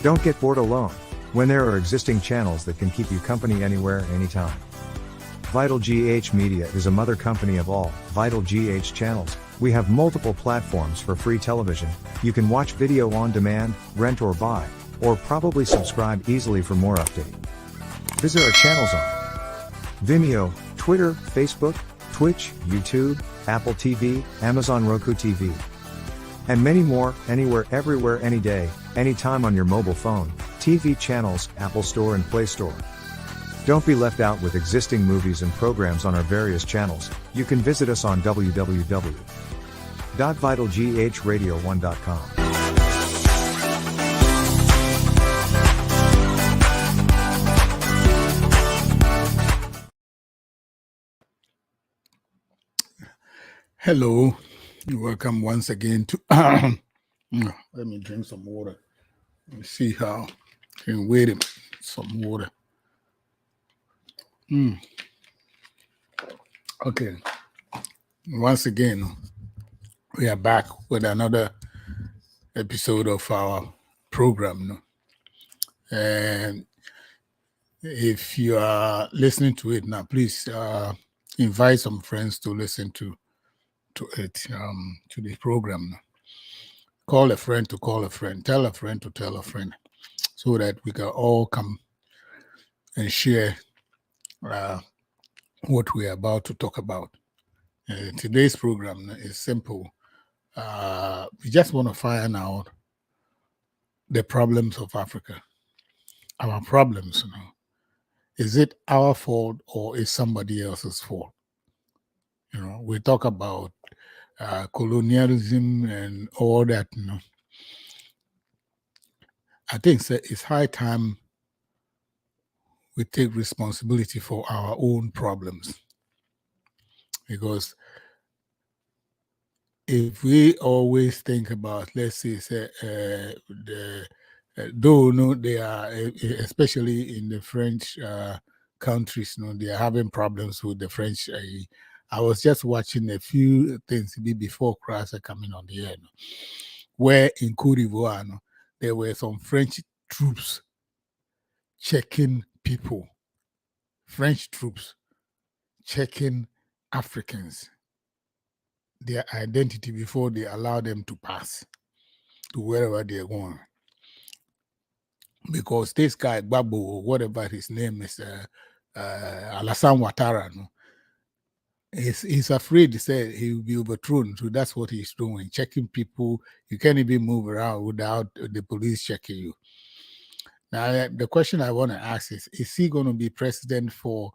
Don't get bored alone, when there are existing channels that can keep you company anywhere, anytime. VitalGH Media is a mother company of all VitalGH channels. We have multiple platforms for free television. You can watch video on demand, rent or buy, or probably subscribe easily for more update. Visit our channels on Vimeo, Twitter, Facebook, Twitch, YouTube, Apple TV, Amazon Roku TV, and many more, anywhere, everywhere, any day, anytime on your mobile phone, TV channels, Apple Store and Play Store. Don't be left out with existing movies and programs on our various channels. You can visit us on www.vitalghradio1.com. Hello, welcome once again to. Let me drink some water. Let me see how. Can wait a minute. Some water. Okay. Once again, we are back with another episode of our program. And if you are listening to it now, please invite some friends to listen to it, to the program. Call a friend to call a friend, tell a friend to tell a friend, so that we can all come and share what we're about to talk about. Today's program is simple. We just want to find out the problems of Africa. Our problems, is it our fault or is somebody else's fault? We talk about colonialism and all that. I think it's high time we take responsibility for our own problems, because if we always think about, let's say, they are, especially in the French countries, they are having problems with the French. I was just watching a few things before Crash coming on the air, where in Cote d'Ivoire, there were some French troops checking people, French troops checking Africans, their identity before they allow them to pass to wherever they're going. Because this guy, Babu, or whatever his name is, Alassane Ouattara, he's afraid to say he will be overthrown. So that's what he's doing, checking people. You can't even move around without the police checking you. Now, the question I want to ask is he going to be president to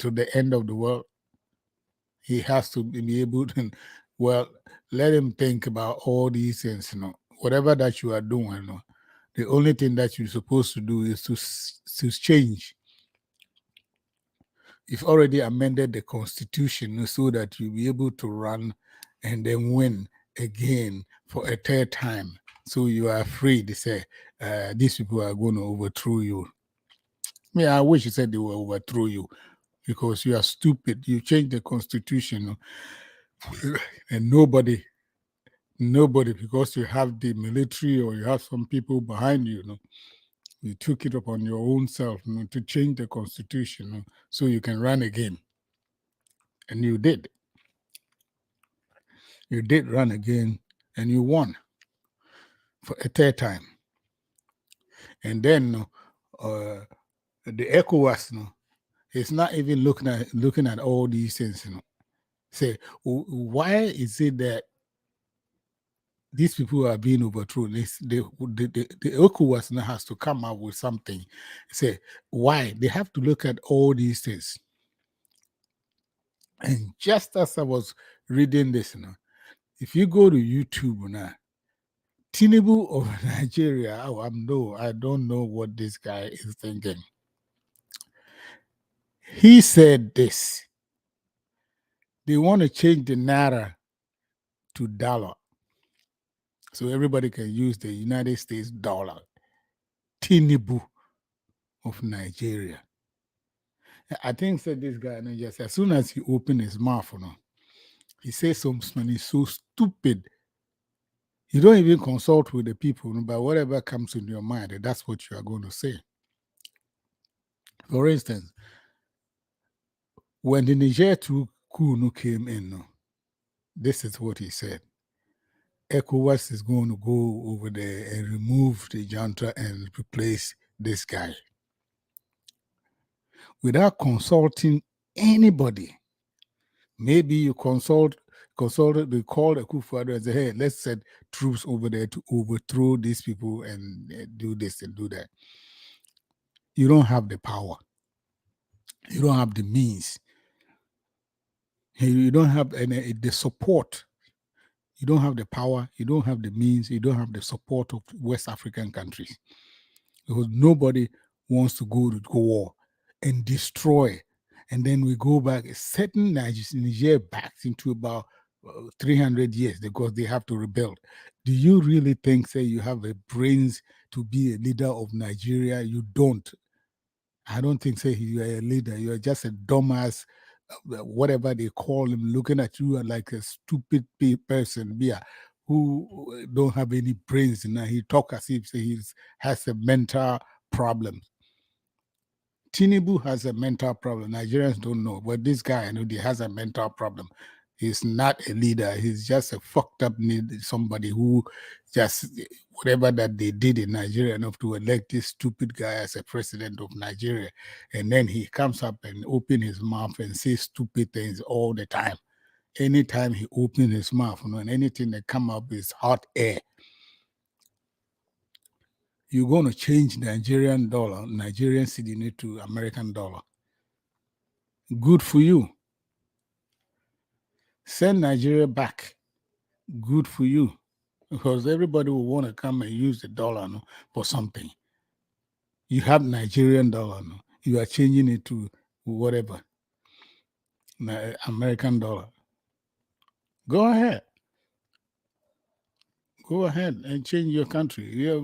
the end of the world? He has to be able to, let him think about all these things, whatever that you are doing, the only thing that you're supposed to do is to change. You've already amended the constitution so that you'll be able to run and then win again for a third time. So you are free to say, these people are going to overthrow you. I wish you said they will overthrow you, because you are stupid. You changed the constitution, and nobody, because you have the military or you have some people behind you, you took it upon your own self to change the constitution so you can run again. And you did. You did run again, and you won for a third time. And then the ECOWAS, it's not even looking at all these things. Say, why is it that these people are being overthrown? The ECOWAS now has to come up with something. Say, why? They have to look at all these things. And just as I was reading this, if you go to YouTube now, Tinubu of Nigeria, I don't know what this guy is thinking. He said this: they want to change the naira to dollar, so everybody can use the United States dollar. Tinubu of Nigeria. I think that this guy, just as soon as he opened his mouth, he says something so stupid. You don't even consult with the people, but whatever comes in your mind, that's what you are going to say. For instance, when the Niger coup came in, this is what he said. ECOWAS is going to go over there and remove the junta and replace this guy. Without consulting anybody. Maybe you consulted, they called Akufo-Addo and said, hey, let's send troops over there to overthrow these people and do this and do that. You don't have the power. You don't have the means. You don't have the support. You don't have the power. You don't have the means. You don't have the support of West African countries. Because nobody wants to go to war and destroy. And then we go back, setting Niger back into about 300 years because they have to rebuild. Do you really think, say, you have the brains to be a leader of Nigeria? You don't. I don't think, say, you are a leader. You are just a dumbass, whatever they call him, looking at you like a stupid person, yeah, who don't have any brains. And he talk as if he has a mental problem. Tinubu has a mental problem. Nigerians don't know, but this guy, I know, he has a mental problem. He's not a leader. He's just a fucked up somebody who just, whatever that they did in Nigeria enough to elect this stupid guy as a president of Nigeria. And then he comes up and open his mouth and says stupid things all the time. Anytime he opens his mouth, and anything that come up is hot air. You're going to change Nigerian dollar, Nigerian cedi to American dollar. Good for you. Send Nigeria back. Good for you. Because everybody will want to come and use the dollar for something. You have Nigerian dollar. You are changing it to whatever. American dollar. Go ahead. Go ahead and change your country. Yeah,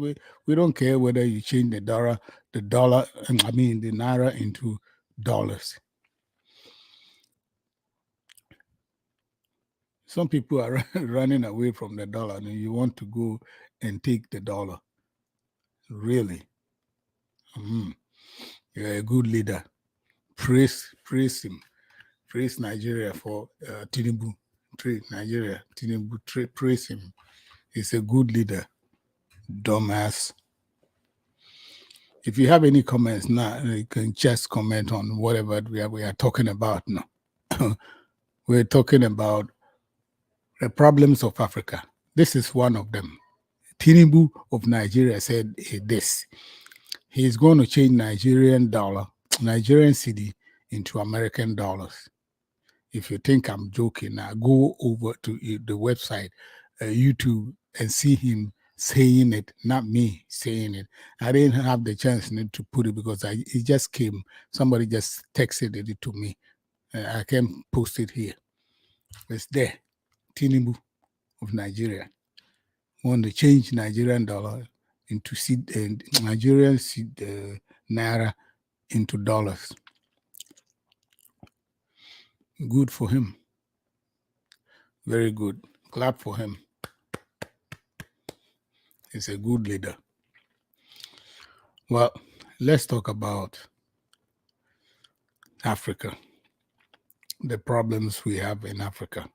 we don't care whether you change the naira into dollars. Some people are running away from the dollar, and you want to go and take the dollar. Really? You're a good leader. Praise him. Praise Nigeria for Tinubu. Tinubu, praise him. He's a good leader. Dumbass. If you have any comments now, you can just comment on whatever we are talking about now. We're talking about the problems of Africa. This is one of them. Tinubu of Nigeria said this. He's going to change Nigerian cedi into American dollars. If you think I'm joking, now go over to the website, YouTube, and see him saying it, not me saying it. I didn't have the chance to put it because it just came. Somebody just texted it to me. I can post it here. It's there. Tinubu of Nigeria want to change Nigerian dollar into Nigerian naira into dollars. Good for him. Very good. Clap for him. He's a good leader. Well, let's talk about Africa, the problems we have in Africa.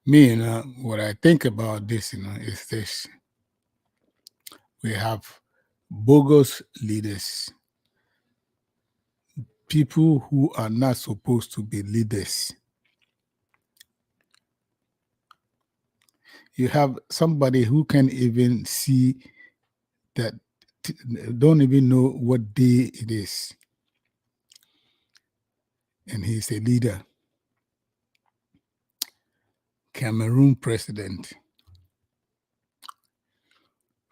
Me, what I think about this, is this. We have bogus leaders, people who are not supposed to be leaders. You have somebody who can even see that, don't even know what day it is. And he's a leader. Cameroon president,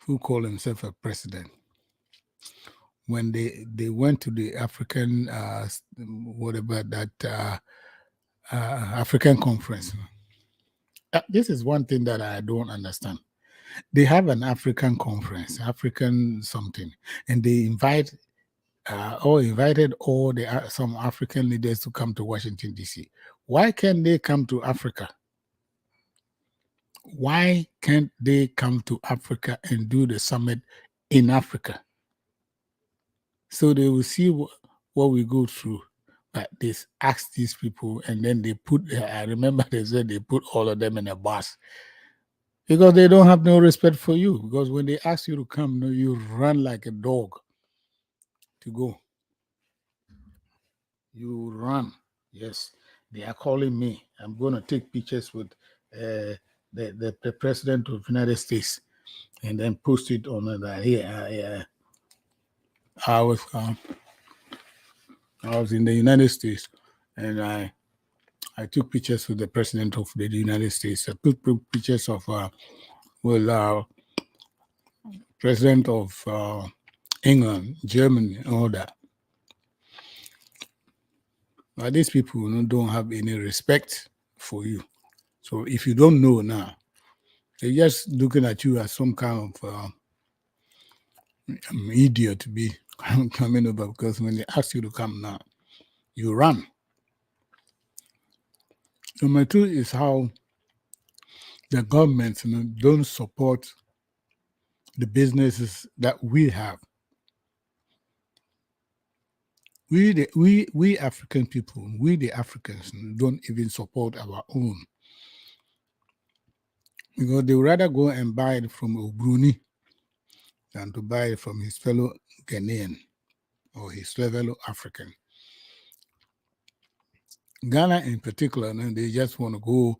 who called himself a president. When they went to the African, African conference. This is one thing that I don't understand. They have an African conference, African something, and they invited all some African leaders to come to Washington, D.C. Why can't they come to Africa? why can't they come to Africa and do the summit in Africa? So they will see what we go through. But they ask these people, and then they put, I remember they said they put all of them in a bus because they don't have no respect for you. Because when they ask you to come, you run like a dog to go. You run. Yes, they are calling me. I'm going to take pictures with the president of the United States and then post it on here. I was in the United States, and I took pictures with the president of the United States. I took pictures of president of England, Germany, and all that. But these people don't have any respect for you. So if you don't know now, they're just looking at you as some kind of idiot to be coming over, because when they ask you to come now, you run. Number two is how the governments don't support the businesses that we have. We African people, we the Africans don't even support our own, because they would rather go and buy it from Obruni than to buy it from his fellow Ghanaian or his fellow African. Ghana in particular, they just want to go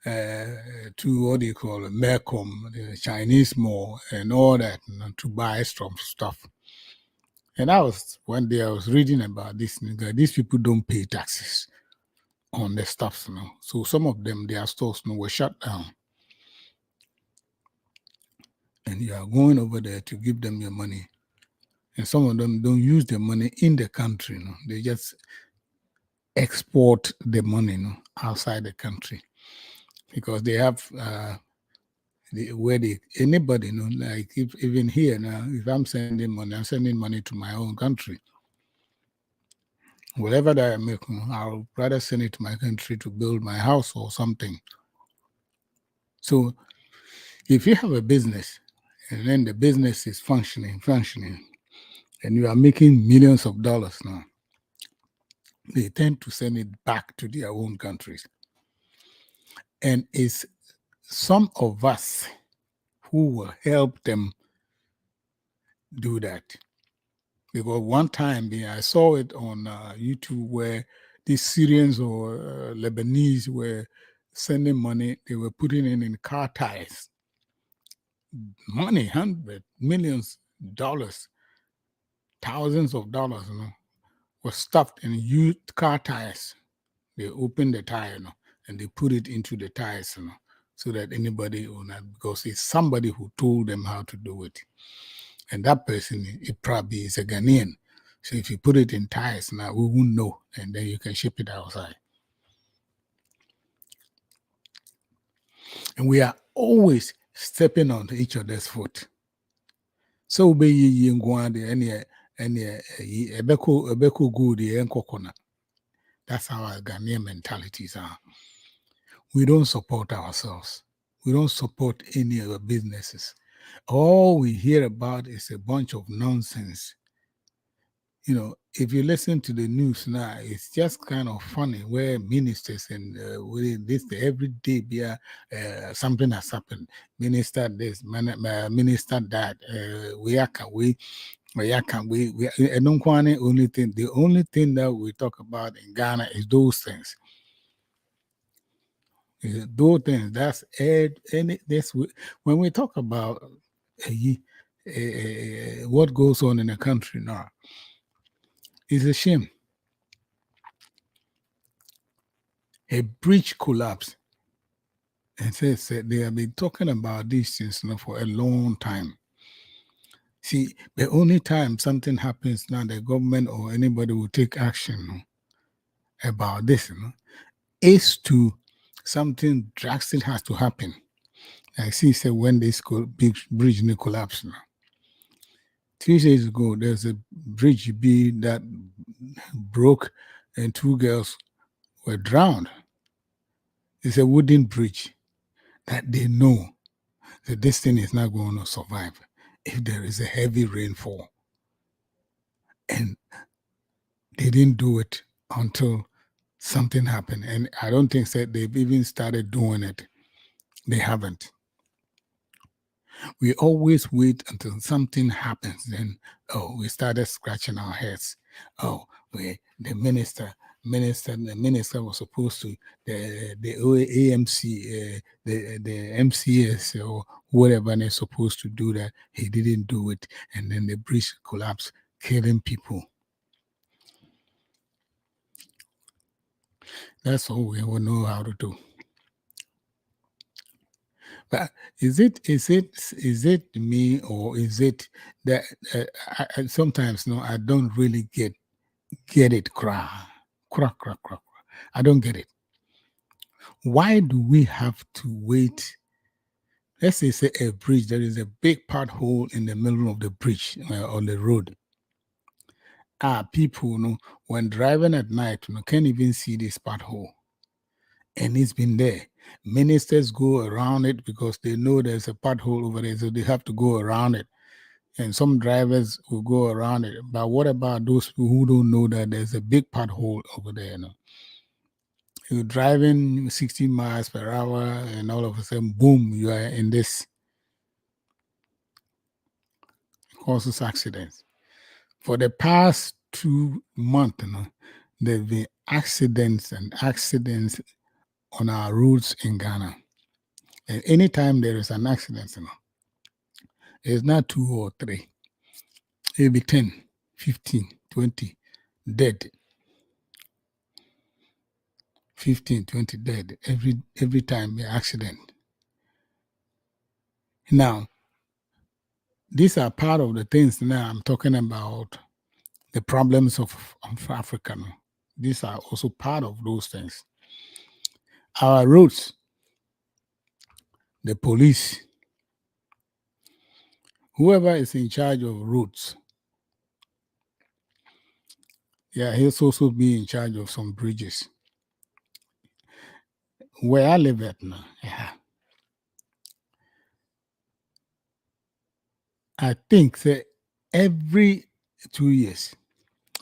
to what do you call it, Mecom, the Chinese mall, and all that, to buy some stuff. And one day I was reading about this. These people don't pay taxes on the stuff, so some of them, their stores were shut down. And you are going over there to give them your money. And some of them don't use the money in the country. They just export the money outside the country, because they have anybody, like even here now, if I'm sending money to my own country. Whatever that I make, I'll rather send it to my country to build my house or something. So if you have a business and then the business is functioning, and you are making millions of dollars now, they tend to send it back to their own countries. And it's some of us who will help them do that. Because one time I saw it on YouTube where these Syrians or Lebanese were sending money, they were putting it in car tires. Money, hundreds, millions of dollars, thousands of dollars, was stuffed in used car tires. They opened the tire, and they put it into the tires, so that anybody will not, because it's somebody who told them how to do it. And that person, it probably is a Ghanaian. So if you put it in tires now, we won't know, and then you can ship it outside. And we are always stepping on each other's foot. So be ye ebeko good and coconut. That's how our Ghanaian mentalities are. We don't support ourselves. We don't support any other businesses. All we hear about is a bunch of nonsense. If you listen to the news now, it's just kind of funny where ministers and every day something has happened. Minister this, minister that, the only thing that we talk about in Ghana is those things. Those things, that's when we talk about what goes on in the country now, it's a shame. A bridge collapse. And says they have been talking about these things for a long time. See, the only time something happens now, the government or anybody will take action about this, is to something drastic has to happen. I see, say when this big bridge collapsed. 3 days ago, there's a bridge that broke and 2 girls were drowned. It's a wooden bridge. that they know that this thing is not going to survive if there is a heavy rainfall. And they didn't do it until something happened. And I don't think that they've even started doing it. They haven't. We always wait until something happens. Then, we started scratching our heads. The minister was supposed to, the AMC, the MCS or whatever, and they're supposed to do that. He didn't do it. And then the bridge collapsed, killing people. That's all we will know how to do. But is it me, or is it that I sometimes I don't really get it. Cra. I don't get it. Why do we have to wait? Let's say a bridge, there is a big pothole in the middle of the bridge on the road. People, when driving at night, can't even see this pothole. And it's been there. Ministers go around it because they know there's a pothole over there, so they have to go around it. And some drivers will go around it. But what about those people who don't know that there's a big pothole over there? You're driving 60 miles per hour, and all of a sudden, boom, you are in this. It causes accidents. For the past 2 months, there have been accidents on our roads in Ghana. And anytime there is an accident, it's not 2 or 3. It'll be 10, 15, 20 dead. 15, 20 dead every time an accident. Now, these are part of the things now I'm talking about, the problems of Africa. These are also part of those things. Our roads, the police, whoever is in charge of roads, he's also be in charge of some bridges. Where I live at now, I think that every 2 years,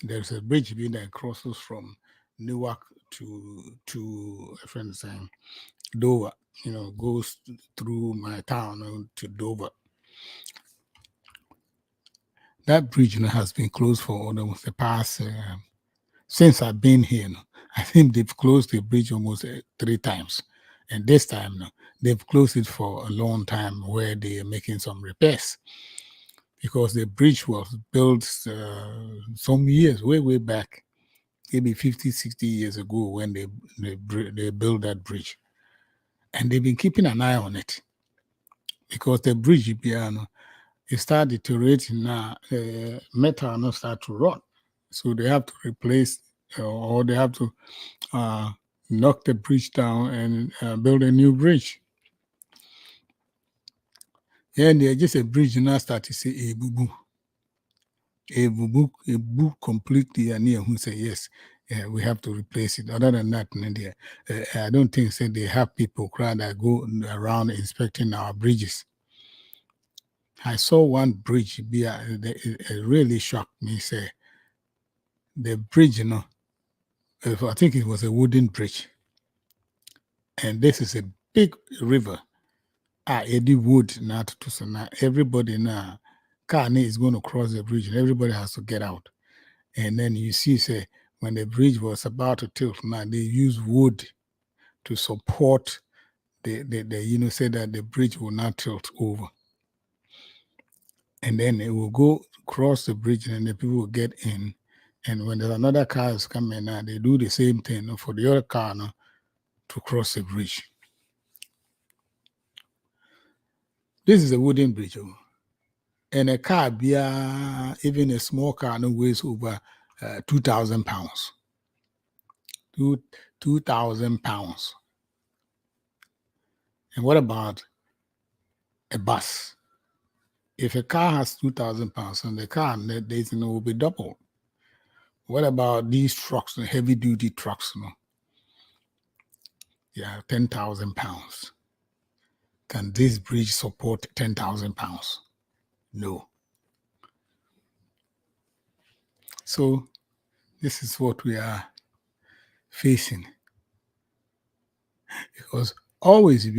there's a bridge being that crosses from Newark to a friend saying Dover, goes through my town to Dover. That bridge has been closed for almost the past, since I've been here. I think they've closed the bridge almost 3 times. And this time, they've closed it for a long time, where they are making some repairs. Because the bridge was built some years, way back, maybe 50, 60 years ago, when they built that bridge. And they've been keeping an eye on it. Because the bridge, it started deteriorating now, metal not start to rot. So they have to replace, or they have to knock the bridge down and build a new bridge. And there's just a bridge now start to say a boo completely, and who say yes, we have to replace it. Other than that, I don't think they have people that go around inspecting our bridges. I saw one bridge it really shocked me. Say the bridge, I think it was a wooden bridge, and this is a big river. Eddie Wood now to now everybody now car is going to cross the bridge, and everybody has to get out. And then you see, say, when the bridge was about to tilt, now they use wood to support the say that the bridge will not tilt over. And then it will go cross the bridge, and the people will get in. And when there's another car is coming now, they do the same thing for the other car now to cross the bridge. This is a wooden bridge. And a car, even a small car, weighs over 2,000 pounds. 2,000 pounds. And what about a bus? If a car has 2,000 pounds, and the car will be double. What about these trucks, the heavy duty trucks? 10,000 pounds. can this bridge support 10,000 pounds? No. So this is what we are facing. Because always,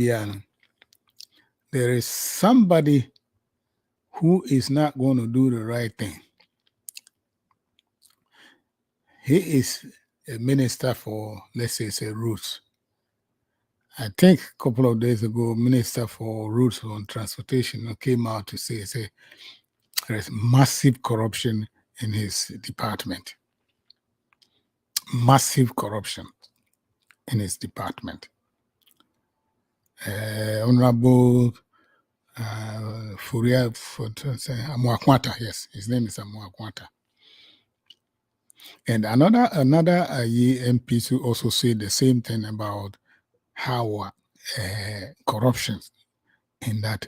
there is somebody who is not going to do the right thing. He is a minister for, let's say roads. I think a couple of days ago, Minister for Roads and Transportation came out to say there's massive corruption in his department. Massive corruption in his department. Honorable Furia Amuakwata, yes, his name is Amuakwata. And another MP who also said the same thing about how corruption in that,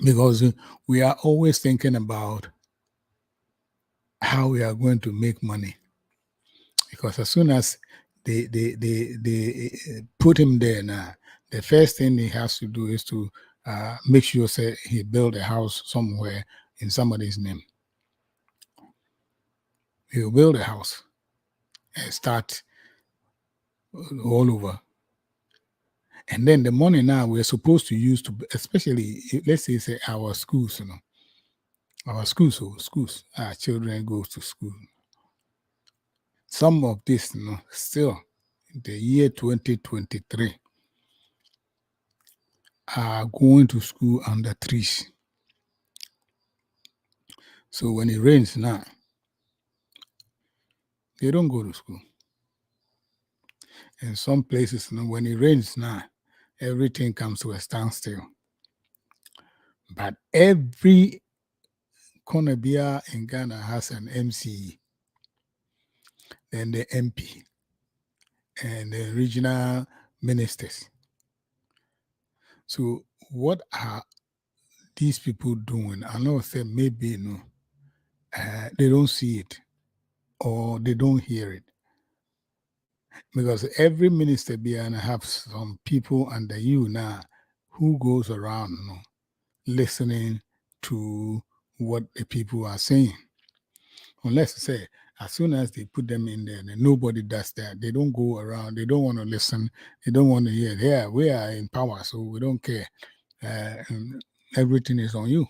because we are always thinking about how we are going to make money. Because as soon as they put him there now, the first thing he has to do is to make sure he build a house somewhere in somebody's name. He'll build a house and start all over. And then the money now we're supposed to use to, especially, let's say our schools, our schools, our children go to school. Some of this, still, the year 2023, are going to school under trees. So when it rains now, they don't go to school. In some places, when it rains now, everything comes to a standstill. But every corner beer in Ghana has an MCE, then the MP, and the regional ministers. So what are these people doing? I know that maybe they don't see it or they don't hear it. Because every minister behind have some people under you now who goes around listening to what the people are saying. Unless say, as soon as they put them in there, then nobody does that. They don't go around. They don't want to listen. They don't want to hear. Yeah, we are in power, so we don't care. Everything is on you.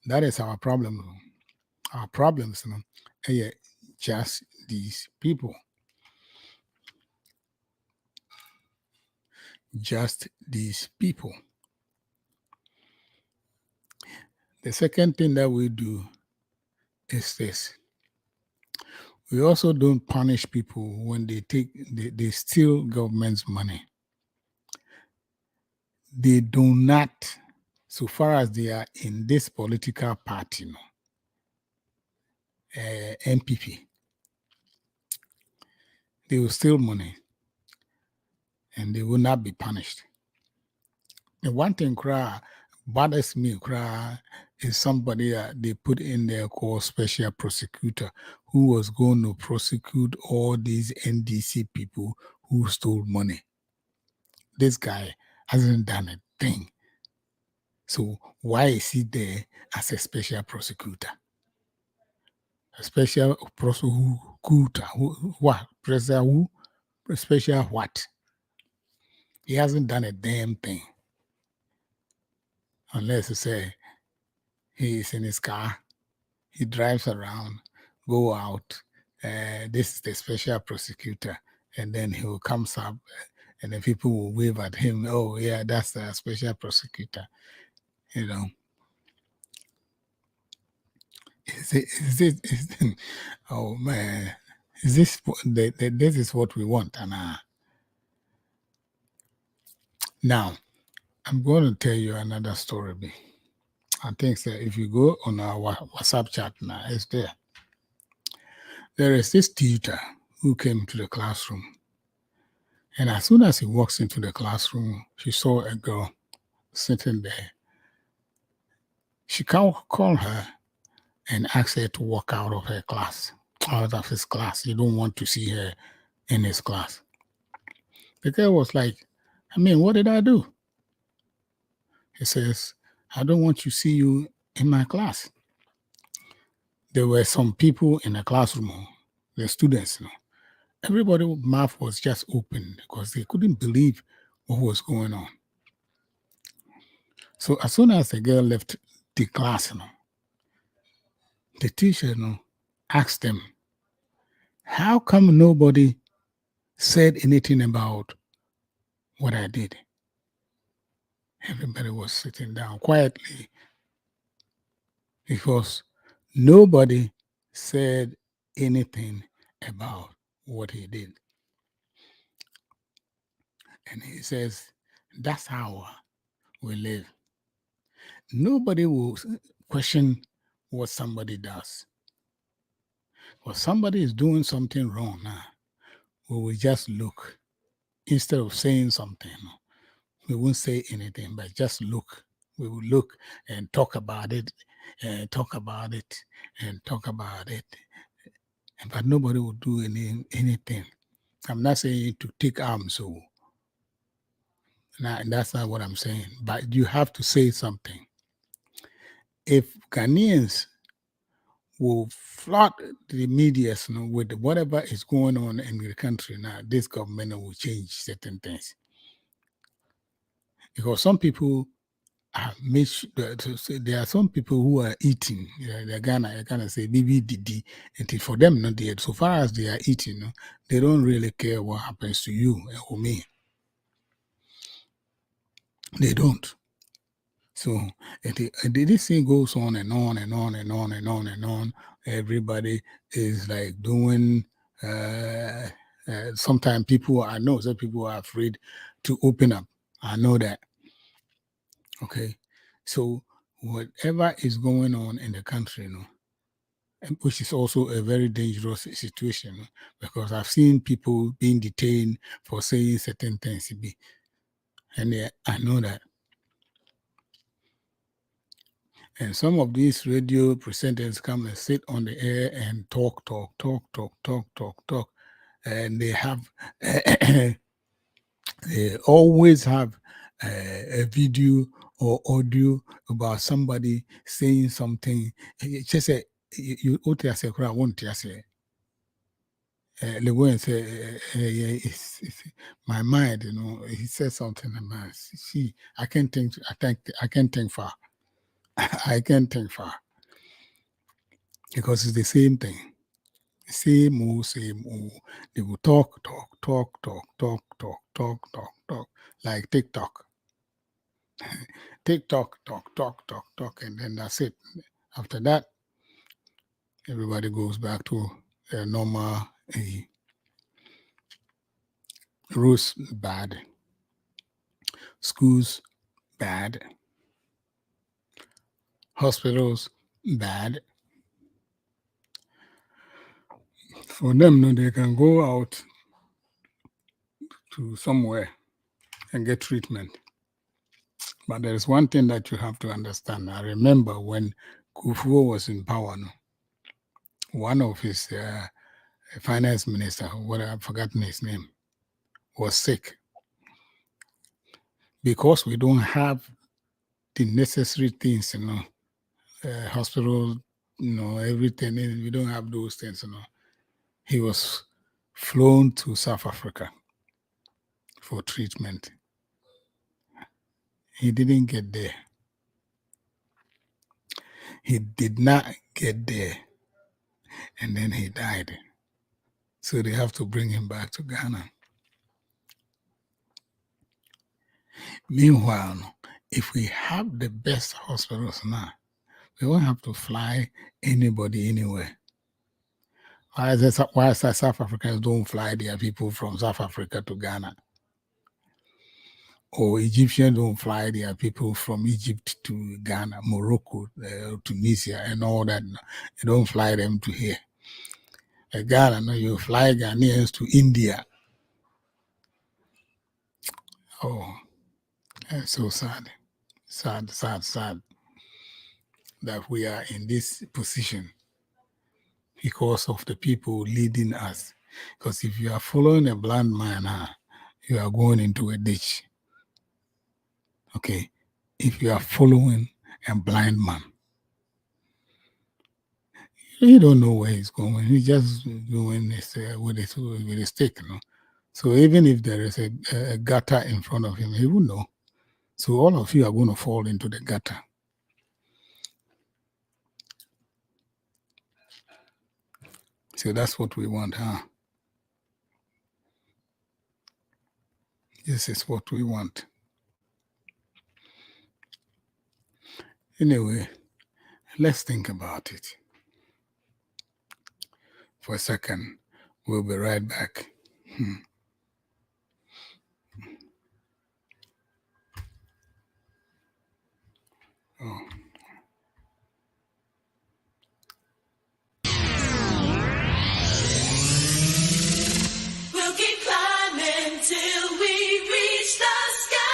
That is our problem. Our problems, just these people. Just these people. The second thing that we do is this. We also don't punish people when they steal government's money. They do not, so far as they are in this political party, MPP, they will steal money and they will not be punished. And one thing bothers me is somebody they put in there called special prosecutor who was going to prosecute all these NDC people who stole money. This guy hasn't done a thing. So why is he there as a special prosecutor? A special prosecutor? What? Special what? He hasn't done a damn thing. Unless you say he is in his car, he drives around, go out, this is the special prosecutor, and then he will come up, and then people will wave at him, oh yeah, that's the special prosecutor, oh man, this is what we want? Now, I'm going to tell you another story. I think that if you go on our WhatsApp chat now, it's there. There is this teacher who came to the classroom. And as soon as he walks into the classroom, she saw a girl sitting there. She called her and asked her to walk out of her class, out of his class. He don't want to see her in his class. The girl was like, I mean, what did I do? He says, I don't want to see you in my class. There were some people in the classroom, the students, everybody's mouth was just open because they couldn't believe what was going on. So as soon as the girl left the class, the teacher asked them, how come nobody said anything about what I did? Everybody was sitting down quietly because nobody said anything about what he did. And he says, that's how we live. Nobody will question what somebody does. Well, somebody is doing something wrong now. We will just look. Instead of saying something, we won't say anything, but just look. We will look and talk about it, and talk about it, and talk about it. But nobody will do anything. I'm not saying to take arms, so that's not what I'm saying. But you have to say something. If Ghanaians will flood the media with whatever is going on in the country now, this government will change certain things. Because some people there are some people who are eating. They're gonna say "Bibi Didi," and for them, so far as they are eating, they don't really care what happens to you or me. They don't. So this thing goes on and on and on and on and on and on. Everybody is like doing. Sometimes I know some people are afraid to open up. I know that. Okay, so whatever is going on in the country, which is also a very dangerous situation, because I've seen people being detained for saying certain things, and I know that. And some of these radio presenters come and sit on the air and talk, and they have they always have a video or audio about somebody saying something. Just say you say I want to say. The way and say it's my mind, he said something about see, I can't think far. I can't think far because it's the same thing. Same old, same old. They will talk, like TikTok. TikTok, talk, and then that's it. After that, everybody goes back to their normal roads bad, schools bad, hospitals bad. For them, they can go out to somewhere and get treatment. But there is one thing that you have to understand. I remember when Kufuor was in power, one of his finance minister, what I've forgotten his name, was sick. Because we don't have the necessary things, hospital, everything, we don't have those things, He was flown to South Africa for treatment. He didn't get there. He did not get there. And then he died. So they have to bring him back to Ghana. Meanwhile, if we have the best hospitals now, we won't have to fly anybody anywhere. Why South Africans don't fly their people from South Africa to Ghana? Or Egyptians don't fly their people from Egypt to Ghana, Morocco, Tunisia, and all that. They don't fly them to here. Ghana, no, you fly Ghanaians to India. Oh, that's so sad. Sad that we are in this position because of the people leading us. Because if you are following a blind man, you are going into a ditch. Okay, if you are following a blind man, you don't know where he's going. He's just doing this with a stick, you know. So even if there is a gutter in front of him, he will know. So all of you are going to fall into the gutter. So that's what we want, huh? This is what we want. Anyway, let's think about it for a second. We'll be right back. Oh. We'll keep climbing till we reach the sky.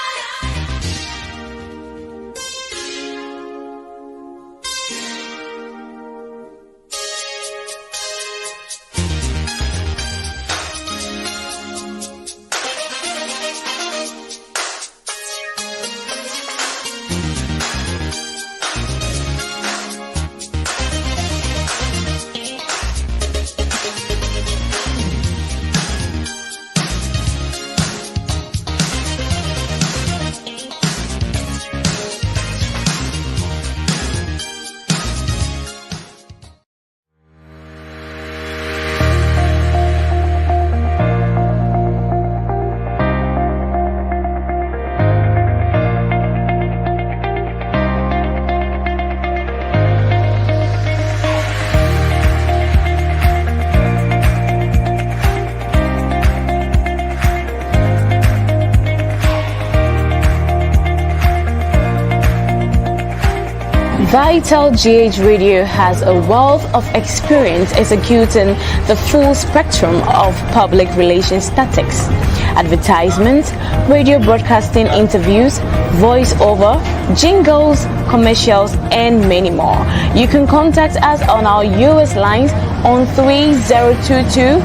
VitalGH Radio has a wealth of experience executing the full spectrum of public relations tactics: advertisements, radio broadcasting, interviews, voiceover, jingles, commercials, and many more. You can contact us on our US lines on 3022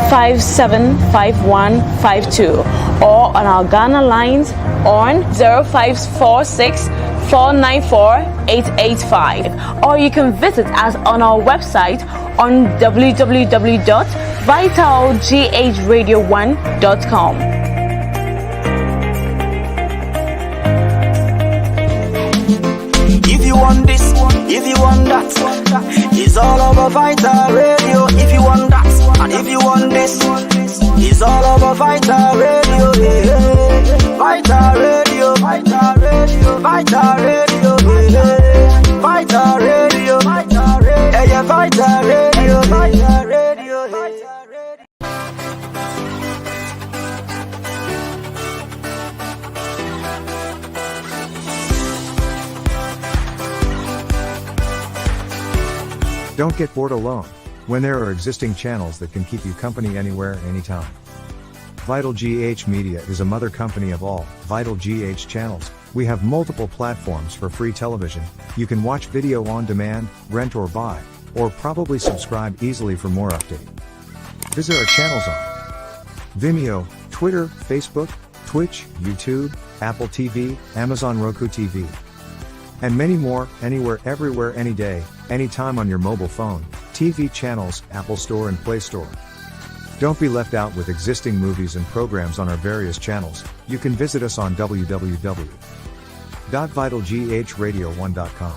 575152 or on our Ghana lines on 0546 494-885, or you can visit us on our website on www.vitalghradio1.com. If you want this, if you want that, it's all over Vital Radio. If you want that, and if you want this, it's all over Vital Radio. Yeah. Vital Radio, Vital Radio, Vital Radio, yeah. Vital Radio, Vital Radio, yeah, Vital Radio, Vital Radio, Vital Radio. Don't get bored alone when there are existing channels that can keep you company anywhere, anytime. VitalGH Media is a mother company of all VitalGH channels. We have multiple platforms for free television. You can watch video on demand, rent or buy, or probably subscribe easily for more updates. Visit our channels on Vimeo, Twitter, Facebook, Twitch, YouTube, Apple TV, Amazon Roku TV, and many more, anywhere, everywhere, any day, anytime on your mobile phone, TV channels, Apple Store and Play Store. Don't be left out with existing movies and programs on our various channels. You can visit us on www.vitalghradio1.com.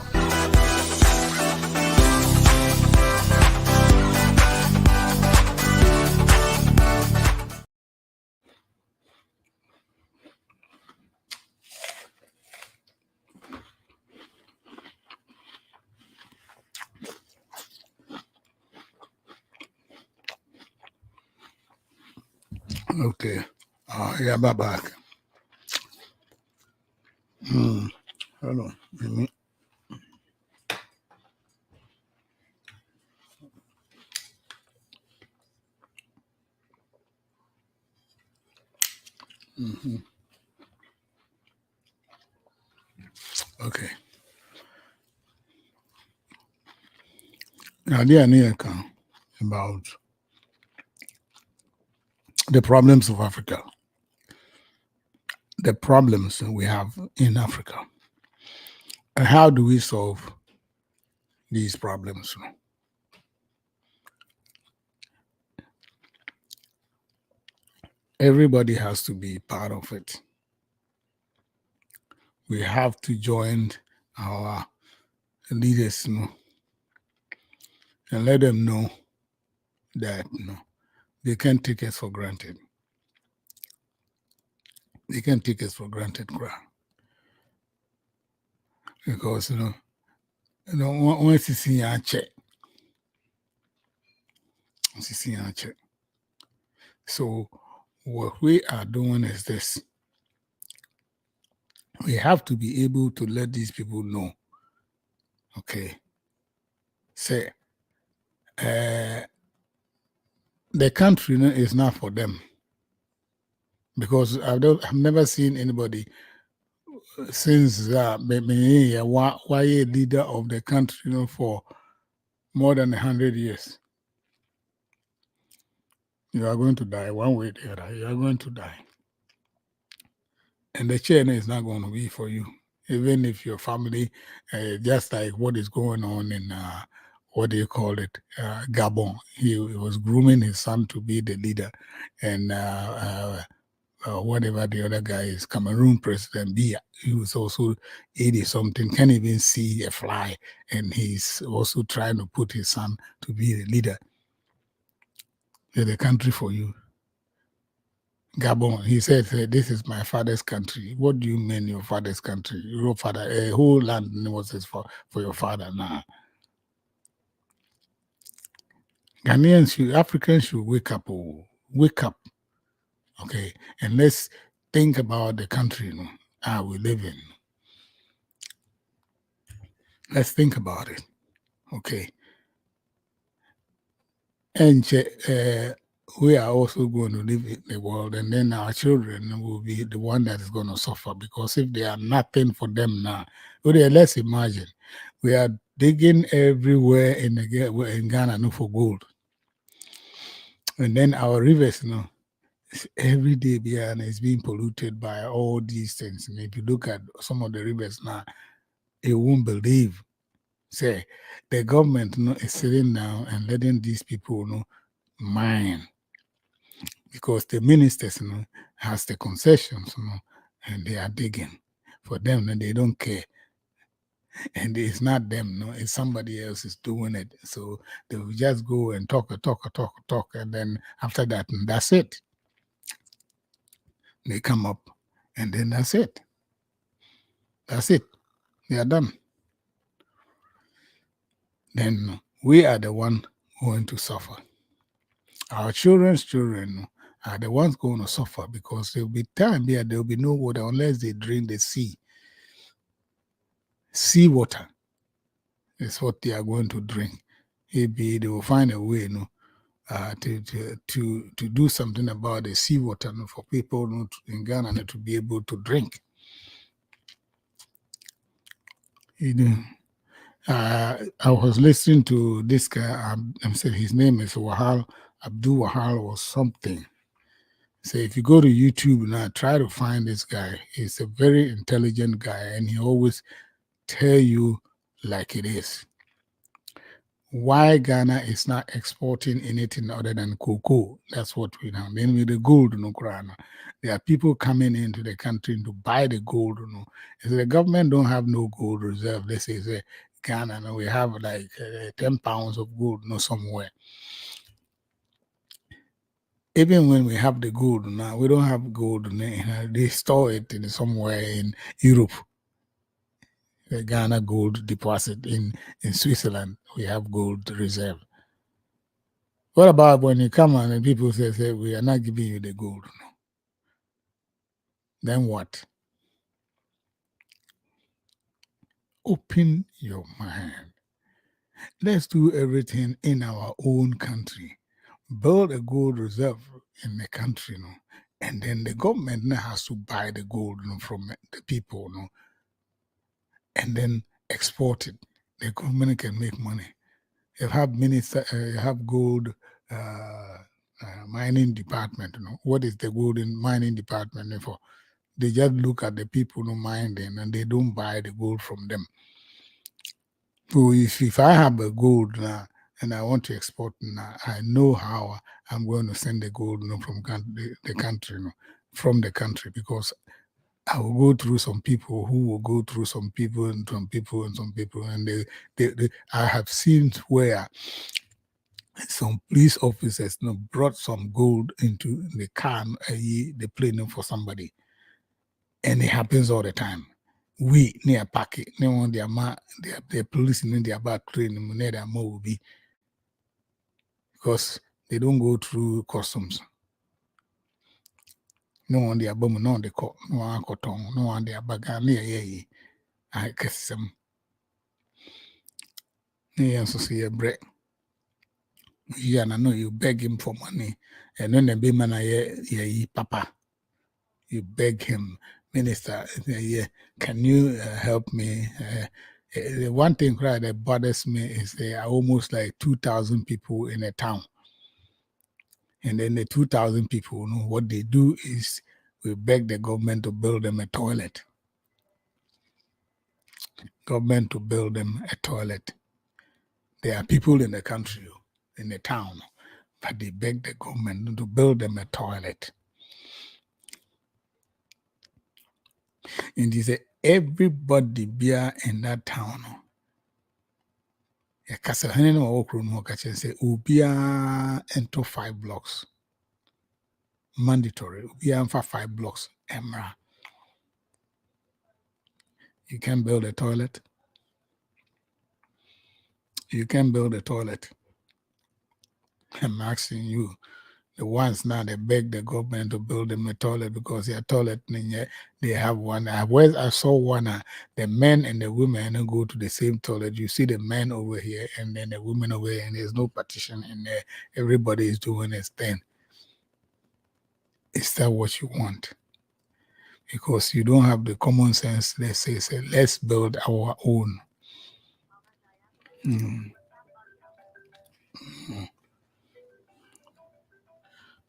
Okay. Yeah, bye back. Hold on. Okay. Now, the idea about the problems of Africa. the problems we have in Africa. And how do we solve these problems? Everybody has to be part of it. We have to join our leaders, and let them know that they can't take us for granted. They can't take us for granted, because once you see our check, so what we are doing is this: we have to be able to let these people know. Okay, say the country is not for them, because I've never seen anybody since why a leader of the country for more than 100 years. You are going to die one way or the other. You are going to die, and the chair is not going to be for you, even if your family, just like what is going on in what do you call it, Gabon. He was grooming his son to be the leader, and whatever the other guy is, Cameroon President Biya, he was also 80 something, can't even see a fly, and he's also trying to put his son to be the leader. They're the country for you. Gabon, he said, this is my father's country. What do you mean your father's country? Your father, a whole land was this for your father now. Ghanaians, Africans should wake up, okay, and let's think about the country how we live in. Let's think about it, okay. And we are also going to live in the world, and then our children will be the one that is going to suffer, because if they are nothing for them now, let's imagine we are digging everywhere in Ghana for gold, and then our rivers, every day is being polluted by all these things. And if you look at some of the rivers now, you won't believe. Say the government is sitting down and letting these people mine, because the ministers has the concessions and they are digging for them, and they don't care. And it's not them, it's somebody else is doing it. So they will just go and talk, and then after that, that's it. They come up, and then that's it. That's it. They are done. Then we are the one going to suffer. Our children's children are the ones going to suffer, because there will be time there will be no water unless they drink the sea. Sea water is what they are going to drink. Maybe they will find a way to do something about the seawater for people in Ghana to be able to drink. I was listening to this guy. I'm saying his name is Abdul Wahal or something. So if you go to YouTube now, try to find this guy. He's a very intelligent guy, and he always tell you like it is. Why Ghana is not exporting anything other than cocoa. That's what we know. Then with the gold, there are people coming into the country to buy the gold. If the government don't have no gold reserve, let's say Ghana, we have like 10 pounds of gold somewhere. Even when we have the gold now, we don't have gold. They store it in somewhere in Europe. The Ghana gold deposit in Switzerland, we have gold reserve. What about when you come and people say we are not giving you the gold? Then what? Open your mind. Let's do everything in our own country. Build a gold reserve in the country, and then the government now has to buy the gold from the people, and then export it. The government can make money. You have gold mining department. What is the gold in mining department for? they just look at the people no minding and they don't buy the gold from them. So if I have a gold now and I want to export now, I know how I'm going to send the gold from the country, from the country, because I will go through some people who will go through some people and some people and some people, and I have seen where some police officers brought some gold into the car, the plane for somebody, and it happens all the time. We near pack it, they want their police in their back train near their will be because they don't go through customs. No one their bum, no the court, no one cotton, no one their bag near I guess them. Yeah, so see a break. Yeah, and I know you beg him for money, and when the big man papa, you beg him, Minister, yeah, can you help me? The one thing that bothers me is there are almost like 2,000 people in a town. And then the 2,000 people, what they do is we beg the government to build them a toilet. Government to build them a toilet. There are people in the country, in the town, but they beg the government to build them a toilet. And they say, everybody be in that town. A castle, say, Ubia into 5 blocks. Mandatory. Ubia for 5 blocks. Emra. You can build a toilet. You can build a toilet. I'm asking you. The ones now they beg the government to build them a toilet because their toilet they have one. I saw one. The men and the women go to the same toilet. You see the men over here and then the women over here, and there's no partition in there. Everybody is doing his thing. Is that what you want? Because you don't have the common sense. They say let's build our own.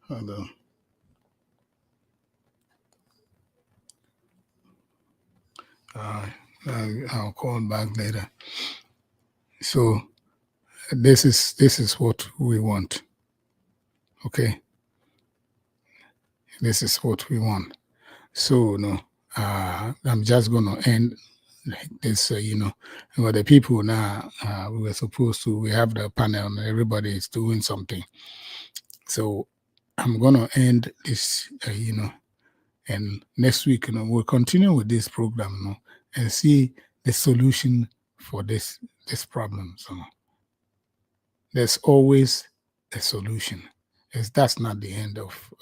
Hello. I'll call back later. So this is what we want. Okay. This is what we want. So I'm just gonna end this. But the people now we were supposed to. We have the panel and everybody is doing something. So I'm gonna end this. And next week, we'll continue with this program, and see the solution for this problem. So there's always a solution. That's not the end of,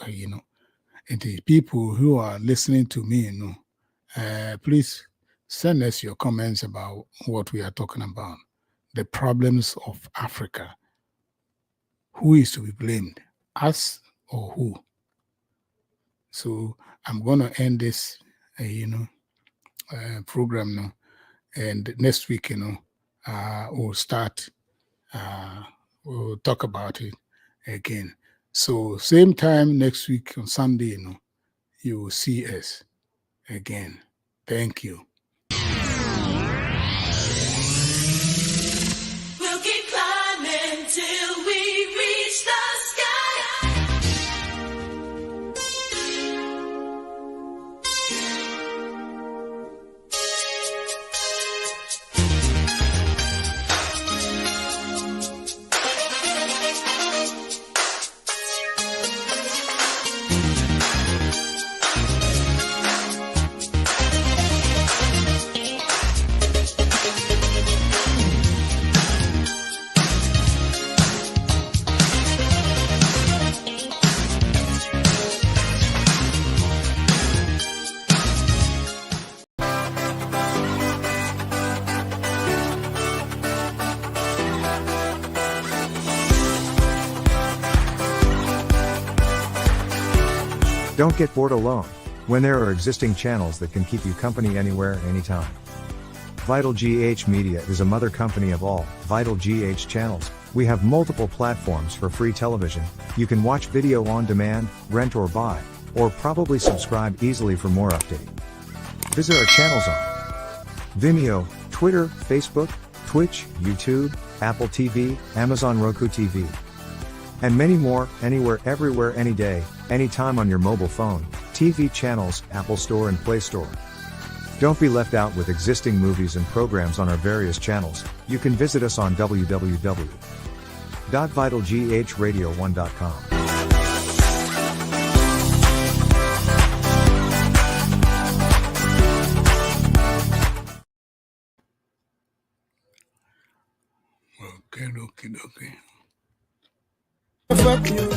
and the people who are listening to me, please send us your comments about what we are talking about, the problems of Africa. Who is to be blamed, us or who? So I'm going to end this, program now, and next week, we'll start. We'll talk about it again. So same time next week on Sunday, you will see us again. Thank you. We'll keep climbing till we reach the sky. Don't get bored alone, when there are existing channels that can keep you company anywhere, anytime. VitalGH Media is a mother company of all VitalGH channels. We have multiple platforms for free television. You can watch video on demand, rent or buy, or probably subscribe easily for more update. Visit our channels on Vimeo, Twitter, Facebook, Twitch, YouTube, Apple TV, Amazon Roku TV, and many more, anywhere, everywhere, any day, anytime on your mobile phone, TV channels, Apple Store and Play Store. Don't be left out with existing movies and programs on our various channels. You can visit us on www.vitalghradio1.com. Okay. Fuck you.